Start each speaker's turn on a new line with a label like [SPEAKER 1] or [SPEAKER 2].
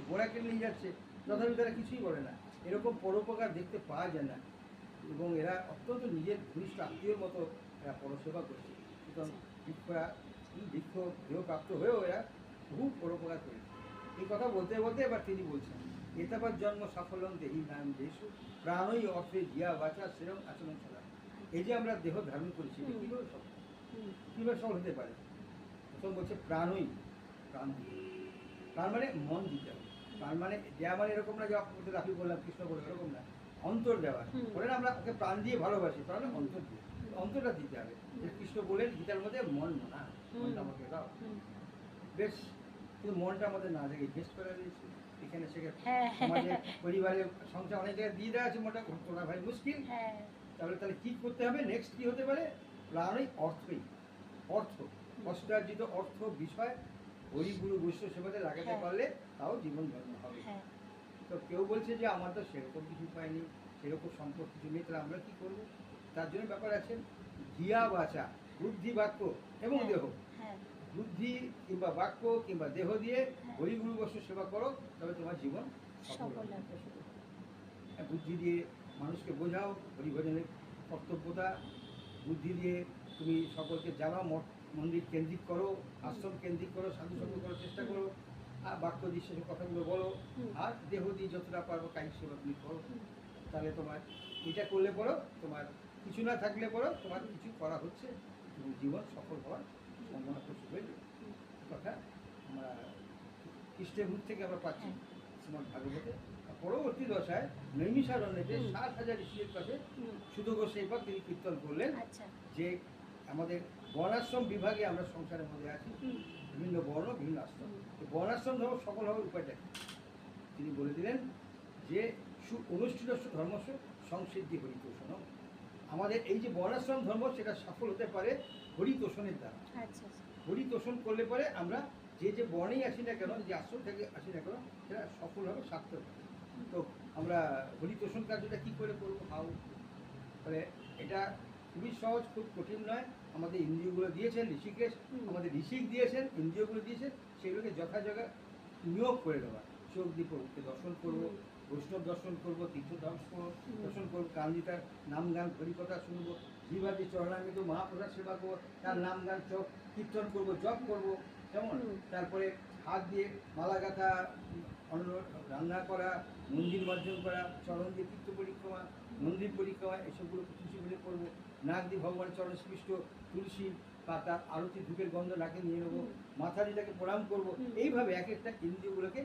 [SPEAKER 1] ঘোড়াকে নিয়ে যাচ্ছে, তথাপি তারা কিছুই বলে না। এরকম পরোপকার দেখতে পাওয়া যায় না, এবং এরা অত্যন্ত নিজের ঘনিষ্ঠ আত্মীয়র মতো এরা পরসেবা করছে। সুতরাং বৃক্ষ দেহপ্রাপ্ত হয়েও এরা বহু পরোপকার করেছে। এই কথা বলতে বলতে এবার তিনি বলছেন, এতাবার জন্ম সাফল্যম দেহি নাম দেশু প্রাণই অর্থে জিয়া বাচা সেরম আচরণ ছাড়া। এই যে আমরা দেহ ধারণ করেছি, এটা কীভাবে সফল, কীভাবে সফল হতে পারে? প্রথম বলছে প্রাণই, প্রাণ দিয়ে, প্রাণ মানে মন দিতে হবে। প্রাণ মানে দেয়া মানে এরকম না যে রাখি বললাম কৃষ্ণ বলে, এরকম না, অন্তর দেওয়া। বলে না আমরা ওকে প্রাণ দিয়ে ভালোবাসি, প্রাণ অন্তর দিয়ে, অন্তরটা দিতে হবে। যে কৃষ্ণ বলেন গীতার মধ্যে মন না, মনটা আমাকে দাও। বেশ, কিন্তু মনটা আমাদের না জায়গায় ইনভেস্ট করা রয়েছে, এখানে সেখানে সমাজে পরিবারে সংসার অনেক জায়গায় দিয়ে দেওয়া আছে, মোটা তোলা ভাই মুশকিল। তাহলে কি করতে হবে? নেক্সট কি হতে পারে? প্রাণই অর্থই, অর্থ, কষ্টার্জিত অর্থ বিষয় হরিগুরু বৈষ্ণব সেবাতে লাগাতে পারলে তাও জীবন ধর্ম হবে। তো কেউ বলছে যে আমার তো সেরকম কিছু পাইনি, সেরকম সম্পদ কিছু নেই, তাহলে আমরা কি করবো? তার জন্য ব্যাপার আছে ধিয়া বাচা, বুদ্ধি বাক্য এবং দেহ। বুদ্ধি কিংবা বাক্য কিংবা দেহ দিয়ে হরিগুরু বৈষ্ণব সেবা করো, তবে তোমার জীবন সফল হবে। বুদ্ধি দিয়ে মানুষকে বোঝাও হরিভজনের কর্তব্যতা, বুদ্ধি দিয়ে তুমি সকলকে জানাও, মন্দির কেন্দ্রিক করো, আশ্রম কেন্দ্রিক করো, সাধুসঙ্গ করার চেষ্টা করো, আর বাক্য দিয়ে সেসব কথাগুলো বলো, আর দেহ দিয়ে যতটা পারবো কায়িক সেবা তুমি করো। তাহলে তোমার এটা করলে পরও তোমার কিছু না থাকলে পরও তোমার কিছু করা হচ্ছে এবং জীবন সফল হওয়ার সম্ভাবনা প্রচুর হয়ে যাবে। কথা আমরা খ্রিস্টের মুখ থেকে আমরা পাচ্ছি শ্রীমদ্ ভাগবতে। পরবর্তী দশায় নৈমিষারণ্যে 7,000 ঋষির কাছে সুধ গোস্বাইপাদ তিনি কীর্তন করলেন যে আমাদের বর্ণাশ্রম বিভাগে আমরা সংসারের মধ্যে আছি, বিভিন্ন বর্ণ বিভিন্ন আশ্রম। বর্ণাশ্রম ধর্ম সকল হওয়ার উপায়টা তিনি বলে দিলেন যে অনুষ্ঠিত ধর্মস্ব সংসিদ্ধি হরিতোষণ। আমাদের এই যে বর্ণাশ্রম ধর্ম, সেটা সফল হতে পারে হরিতোষণের দ্বারা। হরিতোষণ করলে পরে আমরা যে যে বর্ণেই আসি না কেন, যে আশ্রম থেকে আসি না কেন, সেটা সফল হবে, সার্থক হবে। তো আমরা হরিতোষণ কার্যটা কী করে করবো? হাউ? তাহলে এটা খুবই সহজ, খুব কঠিন নয়। আমাদের ইন্দ্রিয়গুলো দিয়েছেন ঋষিকেশ, আমাদের ঋষিক দিয়েছেন, ইন্দ্রিয়গুলো দিয়েছেন, সেগুলোকে যথাযথ নিয়োগ করে দেওয়া। চোখ দিয়ে প্রভুকে দর্শন করবো, বৈষ্ণব দর্শন করবো, তীর্থ দর্শন করবো, কান দিয়ে তার নাম গান হরিকথা শুনবো, জিহ্বাদি চরণামৃত মহাপ্রসাদ সেবা করবো, তার নাম গান চোখ কীর্তন করবো, জপ করবো, যেমন তারপরে হাত দিয়ে মালা গাঁথা, অন্ন রান্না করা, মন্দির বর্জন করা, চরণ দিয়ে তীর্থ পরিক্রমা, মন্দির পরিক্রমা, এসবগুলো তুলসী বলে করবো। নাক দিয়ে ভগবানের চরণ স্পৃষ্ট তুলসী পাতা আরতি ধূপের গন্ধ নাকে নিয়ে নেবো, মাথা দিয়ে তাকে প্রণাম করবো। এইভাবে এক একটা ইন্দ্রিয়গুলোকে